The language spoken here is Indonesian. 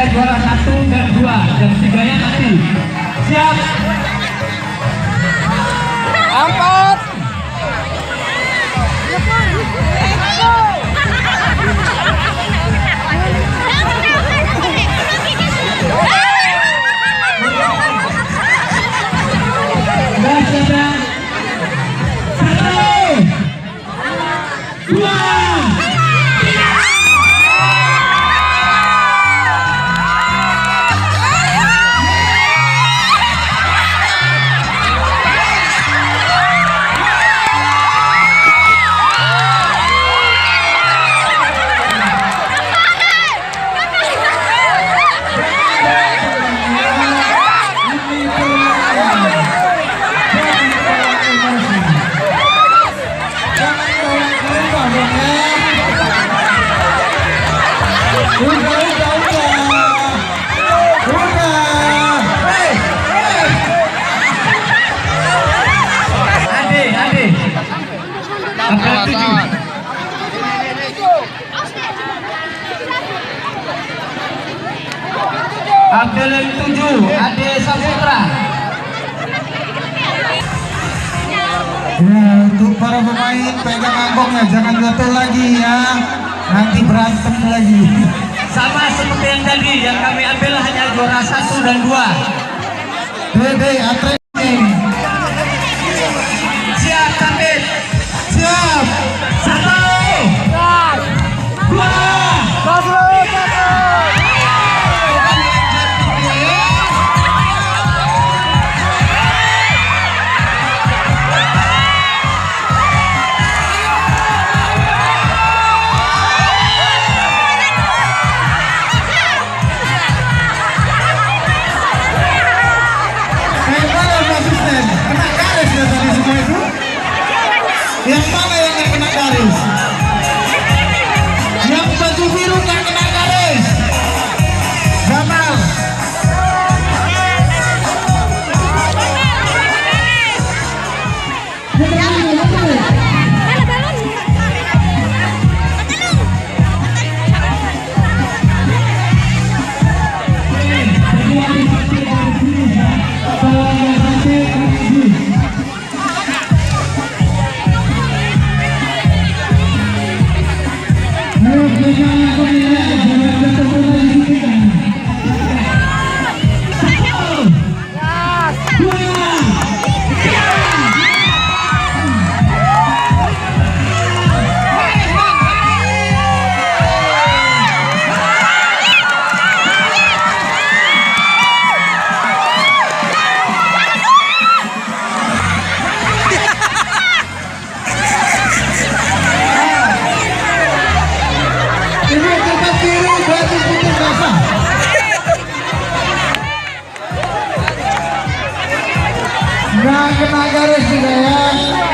ada juara 1 dan 2, dan 3-nya nanti. Siap? 4. Abdul 7, Ade Saputra. Ya, untuk para pemain pegang anggongnya, jangan jatuh lagi ya, nanti berantem lagi. Sama seperti yang tadi, yang kami ambil hanya juara 1 dan 2. Dede, atletik. Siap, Kapit. Siap. 1, 2. Kena garis ya tadi semua itu. Yang mana yang nggak kena garis? Yang baju biru nggak kena garis. Gamal. Nggak kena garis juga ya.